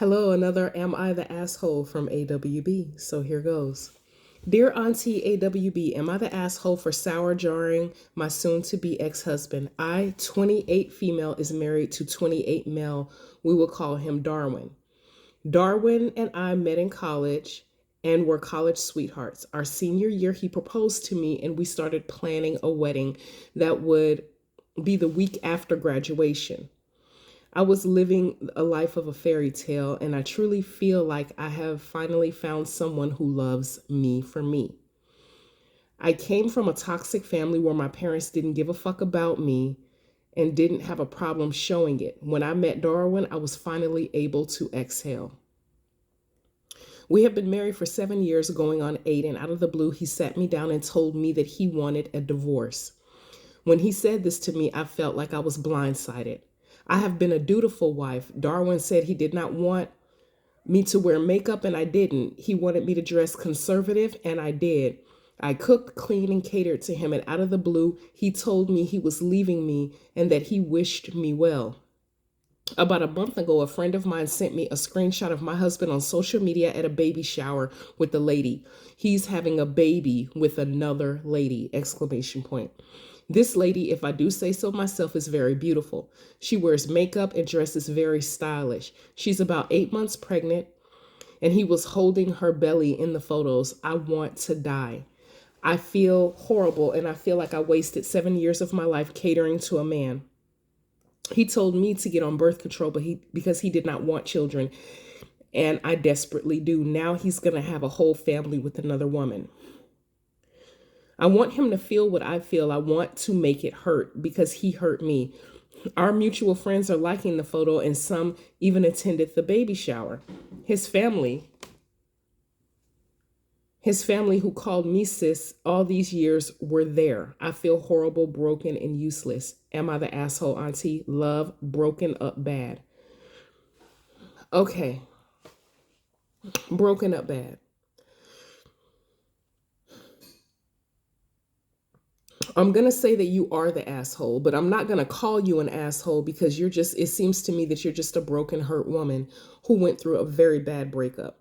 Hello, another Am I the Asshole from AWB. So here goes. Dear Auntie AWB, am I the asshole for sour jarring my soon to be ex husband? I, 28 female, is married to 28 male. We will call him Darwin. Darwin and I met in college and were college sweethearts. Our senior year, he proposed to me and we started planning a wedding that would be the week after graduation. I was living a life of a fairy tale, and I truly feel like I have finally found someone who loves me for me. I came from a toxic family where my parents didn't give a fuck about me and didn't have a problem showing it. When I met Darwin, I was finally able to exhale. We have been married for 7 years, going on 8, and out of the blue, he sat me down and told me that he wanted a divorce. When he said this to me, I felt like I was blindsided. I have been a dutiful wife. Darwin said he did not want me to wear makeup, and I didn't. He wanted me to dress conservative, and I did. I cooked, cleaned, and catered to him, and out of the blue, he told me he was leaving me and that he wished me well. About a month ago, a friend of mine sent me a screenshot of my husband on social media at a baby shower with the lady. He's having a baby with another lady, exclamation point. This lady, if I do say so myself, is very beautiful. She wears makeup and dresses very stylish. She's about 8 months pregnant, and he was holding her belly in the photos. I want to die. I feel horrible, and I feel like I wasted 7 years of my life catering to a man. He told me to get on birth control, because he did not want children, and I desperately do. Now he's going to have a whole family with another woman. I want him to feel what I feel. I want to make it hurt because he hurt me. Our mutual friends are liking the photo, and some even attended the baby shower. His family who called me sis all these years were there. I feel horrible, broken, and useless. Am I the asshole, Auntie? Love, broken up bad. Okay. Broken up bad. I'm going to say that you are the asshole, but I'm not going to call you an asshole because it seems to me that you're just a broken, hurt woman who went through a very bad breakup.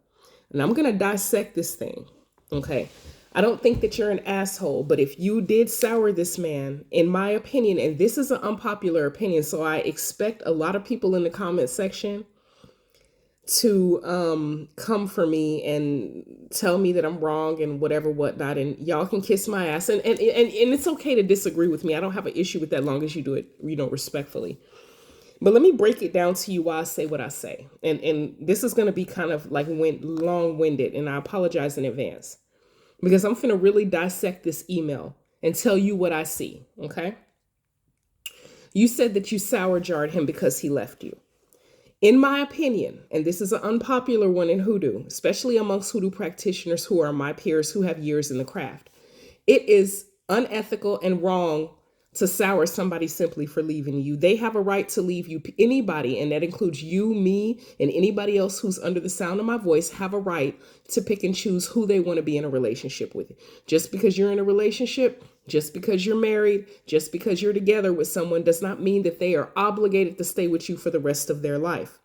And I'm going to dissect this thing. Okay. I don't think that you're an asshole, but if you did sour this man, in my opinion, and this is an unpopular opinion, so I expect a lot of people in the comment section to come for me and tell me that I'm wrong and whatnot, and y'all can kiss my ass, and it's okay to disagree with me. I don't have an issue with that, long as you do it, respectfully. But let me break it down to you why I say what I say, and this is going to be kind of like long-winded, and I apologize in advance because I'm finna really dissect this email and tell you what I see. Okay, you said that you sour jarred him because he left you. In my opinion, and this is an unpopular one in hoodoo, especially amongst hoodoo practitioners who are my peers who have years in the craft, it is unethical and wrong to sour somebody simply for leaving you. They have a right to leave you. Anybody, and that includes you, me, and anybody else who's under the sound of my voice, have a right to pick and choose who they want to be in a relationship with. Just because you're in a relationship, just because you're married, just because you're together with someone does not mean that they are obligated to stay with you for the rest of their life.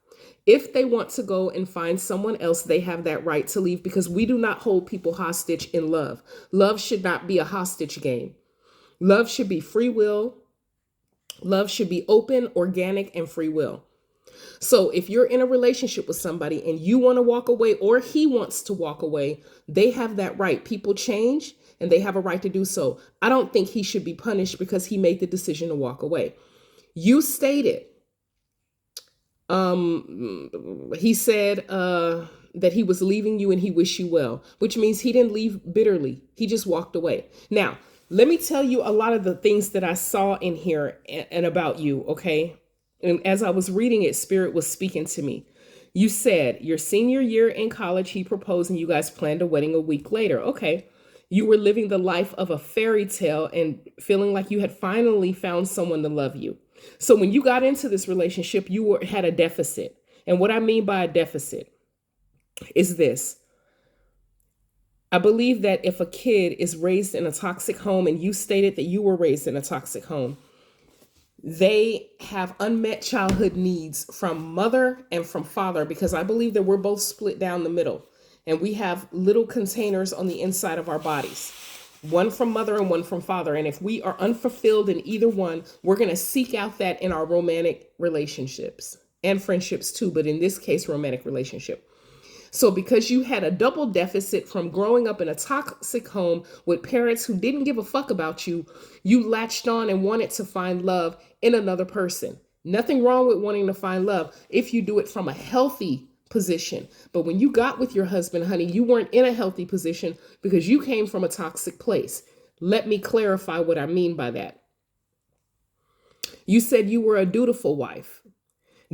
If they want to go and find someone else, they have that right to leave, because we do not hold people hostage in love. Love should not be a hostage game. Love should be free will. Love should be open, organic, and free will. So if you're in a relationship with somebody and you want to walk away, or he wants to walk away, they have that right. People change and they have a right to do so. I don't think he should be punished because he made the decision to walk away. You stated, he said that he was leaving you and he wished you well, which means he didn't leave bitterly. He just walked away. Now, let me tell you a lot of the things that I saw in here and about you, okay? And as I was reading it, Spirit was speaking to me. You said your senior year in college, he proposed and you guys planned a wedding a week later. Okay. You were living the life of a fairy tale and feeling like you had finally found someone to love you. So when you got into this relationship, you had a deficit. And what I mean by a deficit is this. I believe that if a kid is raised in a toxic home, and you stated that you were raised in a toxic home, They have unmet childhood needs from mother and from father, because I believe that we're both split down the middle and we have little containers on the inside of our bodies, one from mother and one from father. And if we are unfulfilled in either one, we're going to seek out that in our romantic relationships and friendships too. But in this case, romantic relationship. So because you had a double deficit from growing up in a toxic home with parents who didn't give a fuck about you, you latched on and wanted to find love in another person. Nothing wrong with wanting to find love if you do it from a healthy position. But when you got with your husband, honey, you weren't in a healthy position because you came from a toxic place. Let me clarify what I mean by that. You said you were a dutiful wife.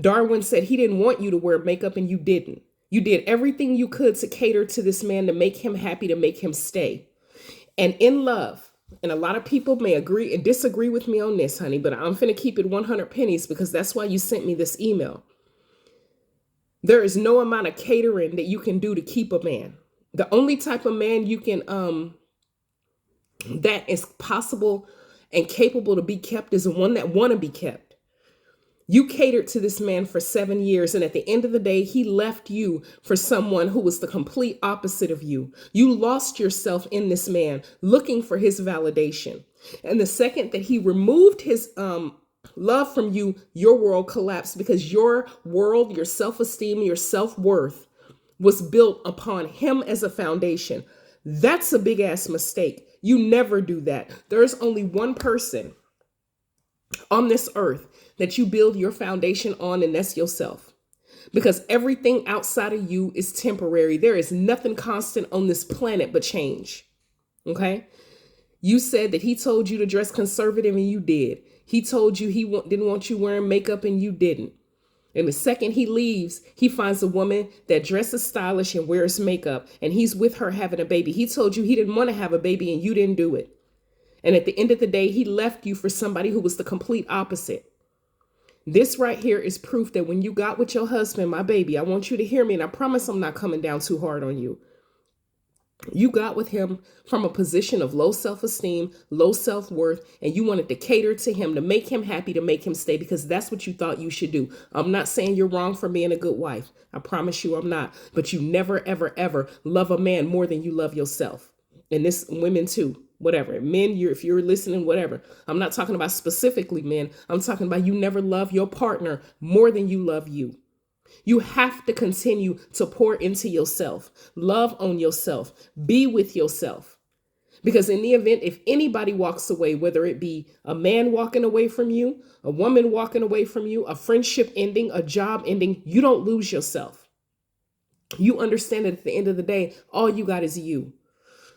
Darwin said he didn't want you to wear makeup and you didn't. You did everything you could to cater to this man, to make him happy, to make him stay. And in love, and a lot of people may agree and disagree with me on this, honey, but I'm finna keep it 100 pennies because that's why you sent me this email. There is no amount of catering that you can do to keep a man. The only type of man you can, that is possible and capable to be kept is the one that want to be kept. You catered to this man for 7 years, and at the end of the day, he left you for someone who was the complete opposite of you. You lost yourself in this man looking for his validation. And the second that he removed his love from you, your world collapsed, because your world, your self-esteem, your self-worth was built upon him as a foundation. That's a big ass mistake. You never do that. There's only one person on this earth that you build your foundation on, and that's yourself. Because everything outside of you is temporary. There is nothing constant on this planet but change. Okay? You said that he told you to dress conservative and you did. He told you he didn't want you wearing makeup and you didn't. And the second he leaves, he finds a woman that dresses stylish and wears makeup, and he's with her having a baby. He told you he didn't want to have a baby and you didn't do it. And at the end of the day, he left you for somebody who was the complete opposite. This right here is proof that when you got with your husband, my baby, I want you to hear me, and I promise I'm not coming down too hard on you. You got with him from a position of low self-esteem, low self-worth, and you wanted to cater to him, to make him happy, to make him stay, because that's what you thought you should do. I'm not saying you're wrong for being a good wife. I promise you I'm not. But you never, ever, ever love a man more than you love yourself. And this, women too. Whatever. Men, if you're listening, whatever. I'm not talking about specifically men. I'm talking about you never love your partner more than you love you. You have to continue to pour into yourself, love on yourself, be with yourself. Because in the event, if anybody walks away, whether it be a man walking away from you, a woman walking away from you, a friendship ending, a job ending, you don't lose yourself. You understand that at the end of the day, all you got is you.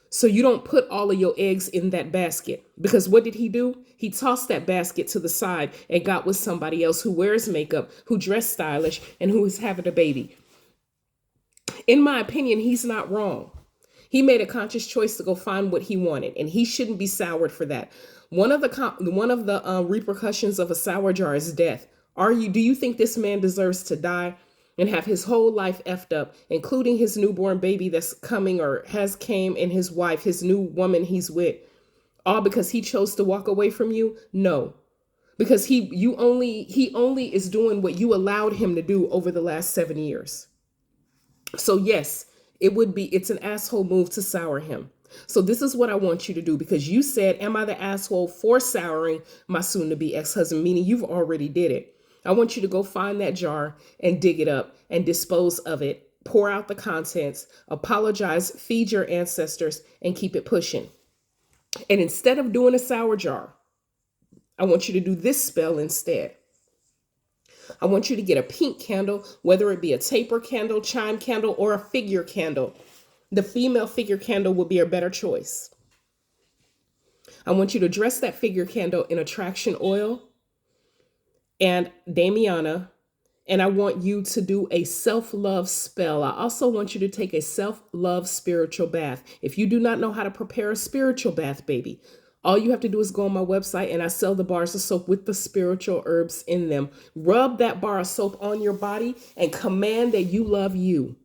So you don't put all of your eggs in that basket, because what did he do? He tossed that basket to the side and got with somebody else who wears makeup, who dress stylish, and who is having a baby. In my opinion, he's not wrong. He made a conscious choice to go find what he wanted, and he shouldn't be soured for that. One of the repercussions of a sour jar is death. Do you think this man deserves to die and have his whole life effed up, including his newborn baby that's coming or has came, and his wife, his new woman he's with, all because he chose to walk away from you? No, because he only is doing what you allowed him to do over the last 7 years. So yes, it's an asshole move to sour him. So this is what I want you to do, because you said, am I the asshole for souring my soon to be ex-husband? Meaning you've already did it. I want you to go find that jar and dig it up and dispose of it. Pour out the contents, apologize, feed your ancestors, and keep it pushing. And instead of doing a sour jar, I want you to do this spell instead. I want you to get a pink candle, whether it be a taper candle, chime candle, or a figure candle. The female figure candle will be a better choice. I want you to dress that figure candle in attraction oil and Damiana, and I want you to do a self-love spell. I also want you to take a self-love spiritual bath. If you do not know how to prepare a spiritual bath, baby, all you have to do is go on my website, and I sell the bars of soap with the spiritual herbs in them. Rub that bar of soap on your body and command that you love you.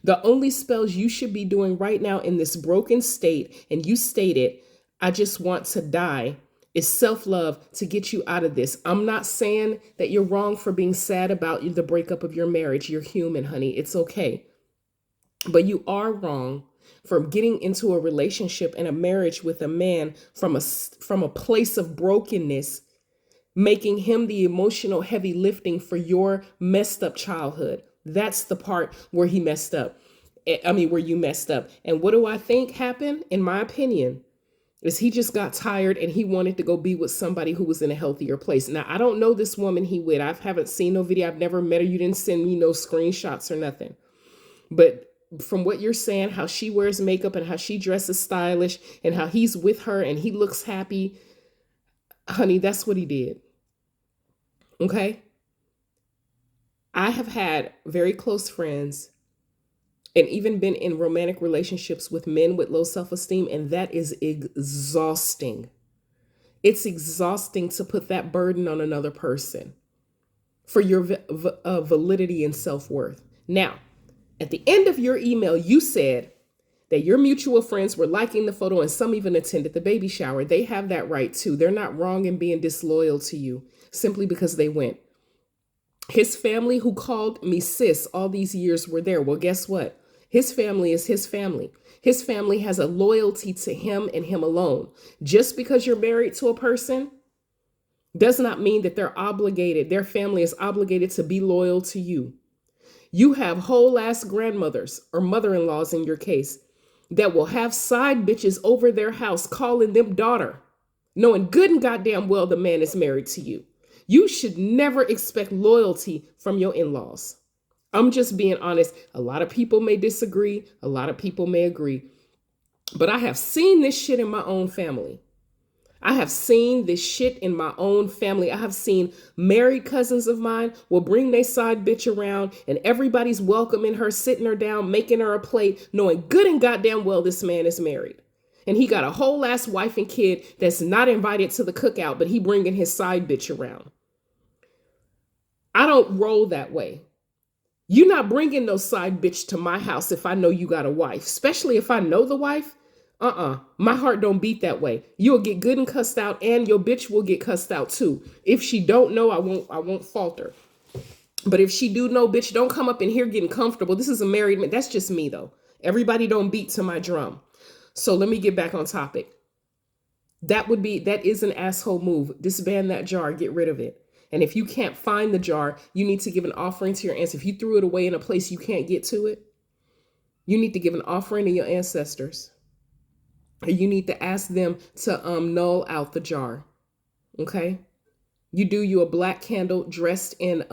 The only spells you should be doing right now in this broken state, and you stated, I just want to die. It's self-love to get you out of this. I'm not saying that you're wrong for being sad about the breakup of your marriage. You're human, honey. It's okay. But you are wrong for getting into a relationship and a marriage with a man from a place of brokenness, making him the emotional heavy lifting for your messed up childhood. That's the part where he messed up. Where you messed up. And what do I think happened? In my opinion, is he just got tired and he wanted to go be with somebody who was in a healthier place. Now, I don't know this woman he with. I haven't seen no video. I've never met her. You didn't send me no screenshots or nothing. But from what you're saying, how she wears makeup and how she dresses stylish and how he's with her and he looks happy, honey, that's what he did. Okay? I have had very close friends and even been in romantic relationships with men with low self-esteem, and that is exhausting. It's exhausting to put that burden on another person for your validity and self-worth. Now, at the end of your email, you said that your mutual friends were liking the photo and some even attended the baby shower. They have that right too. They're not wrong in being disloyal to you simply because they went. His family, who called me sis all these years, were there. Well, guess what? His family is his family. His family has a loyalty to him and him alone. Just because you're married to a person does not mean that they're obligated. Their family is obligated to be loyal to you. You have whole ass grandmothers or mother-in-laws in your case that will have side bitches over their house calling them daughter, knowing good and goddamn well the man is married to you. You should never expect loyalty from your in-laws. I'm just being honest. A lot of people may disagree. A lot of people may agree. But I have seen this shit in my own family. I have seen this shit in my own family. I have seen married cousins of mine will bring their side bitch around and everybody's welcoming her, sitting her down, making her a plate, knowing good and goddamn well this man is married. And he got a whole ass wife and kid that's not invited to the cookout, but he bringing his side bitch around. I don't roll that way. You're not bringing no side bitch to my house if I know you got a wife, especially if I know the wife. My heart don't beat that way. You'll get good and cussed out, and your bitch will get cussed out too. If she don't know, I won't falter. But if she do know, bitch, don't come up in here getting comfortable. This is a married man. That's just me though. Everybody don't beat to my drum. So let me get back on topic. That is an asshole move. Disband that jar, get rid of it. And if you can't find the jar, you need to give an offering to your ancestors. If you threw it away in a place you can't get to it, you need to give an offering to your ancestors. You need to ask them to null out the jar. Okay? You do you a black candle dressed in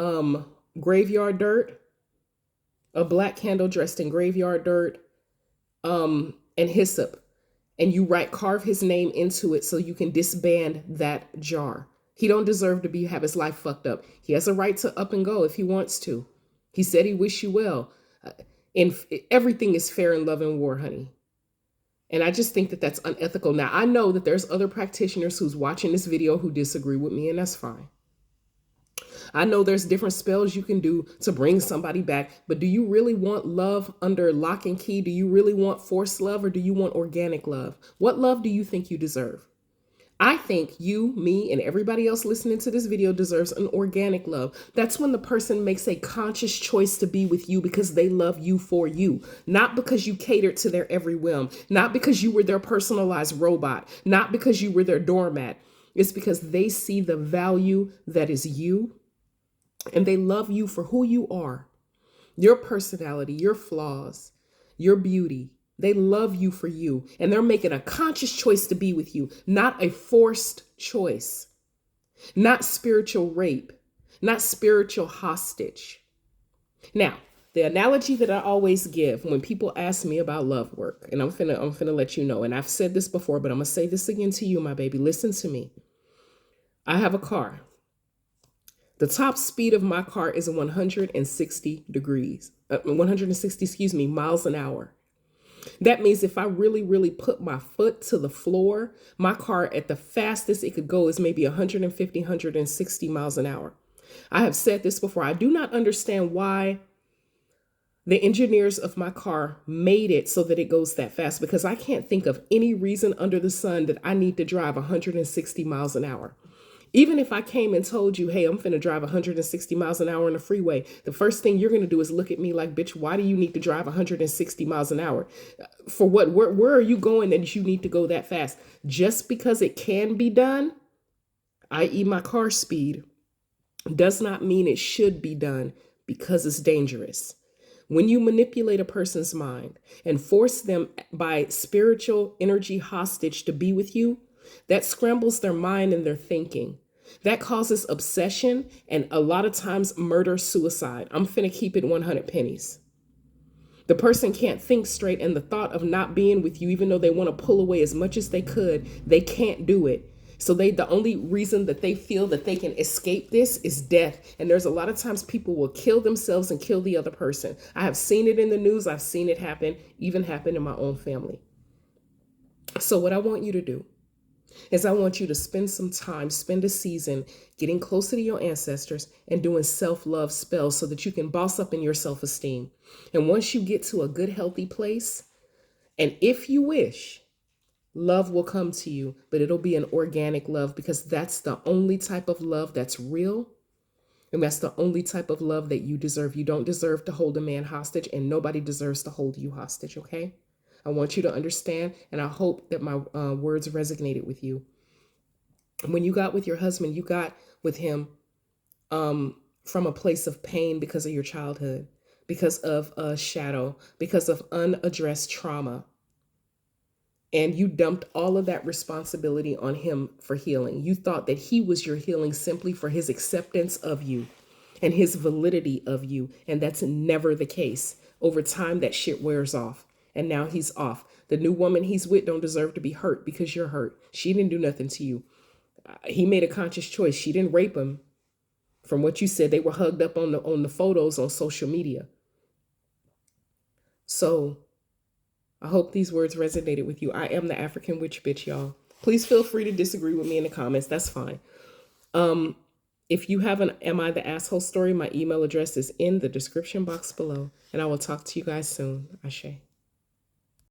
graveyard dirt. A black candle dressed in graveyard dirt and hyssop. And you carve his name into it so you can disband that jar. He don't deserve to have his life fucked up. He has a right to up and go if he wants to. He said he wish you well. And everything is fair in love and war, honey. And I just think that that's unethical. Now, I know that there's other practitioners who's watching this video who disagree with me, and that's fine. I know there's different spells you can do to bring somebody back, but do you really want love under lock and key? Do you really want forced love, or do you want organic love? What love do you think you deserve? I think you, me, and everybody else listening to this video deserves an organic love. That's when the person makes a conscious choice to be with you because they love you for you, not because you catered to their every whim, not because you were their personalized robot, not because you were their doormat. It's because they see the value that is you and they love you for who you are, your personality, your flaws, your beauty. They love you for you, and they're making a conscious choice to be with you, not a forced choice, not spiritual rape, not spiritual hostage. Now, the analogy that I always give when people ask me about love work, and I'm finna let you know, and I've said this before, but I'm gonna say this again to you, my baby. Listen to me. I have a car. The top speed of my car is 160 miles an hour. That means if I really, really put my foot to the floor, my car at the fastest it could go is maybe 150, 160 miles an hour. I have said this before. I do not understand why The engineers of my car made it so that it goes that fast because I can't think of any reason under the sun that I need to drive 160 miles an hour. Even if I came and told you, hey, I'm finna drive 160 miles an hour on the freeway, the first thing you're gonna do is look at me like, bitch, why do you need to drive 160 miles an hour? For what? Where are you going that you need to go that fast? Just because it can be done, i.e., my car speed, does not mean it should be done because it's dangerous. When you manipulate a person's mind and force them by spiritual energy hostage to be with you, that scrambles their mind and their thinking. That causes obsession and a lot of times murder, suicide. I'm finna keep it 100 pennies. The person can't think straight, and the thought of not being with you, even though they want to pull away as much as they could, they can't do it. So the only reason that they feel that they can escape this is death. And there's a lot of times people will kill themselves and kill the other person. I have seen it in the news. I've seen it happen, even happen in my own family. So what I want you to do is I want you to spend some time, spend a season getting closer to your ancestors and doing self-love spells so that you can boss up in your self-esteem. And once you get to a good, healthy place, and if you wish, love will come to you, but it'll be an organic love because that's the only type of love that's real. And that's the only type of love that you deserve. You don't deserve to hold a man hostage, and nobody deserves to hold you hostage, okay? I want you to understand, and I hope that my words resonated with you. When you got with your husband, you got with him from a place of pain because of your childhood, because of a shadow, because of unaddressed trauma. And you dumped all of that responsibility on him for healing. You thought that he was your healing simply for his acceptance of you and his validity of you. And that's never the case. Over time, that shit wears off. And now he's off. The new woman he's with don't deserve to be hurt because you're hurt. She didn't do nothing to you. He made a conscious choice. She didn't rape him. From what you said, they were hugged up on the photos on social media. So I hope these words resonated with you. I am the African witch bitch, y'all. Please feel free to disagree with me in the comments. That's fine. If you have an Am I the Asshole story, my email address is in the description box below. And I will talk to you guys soon. Ashe.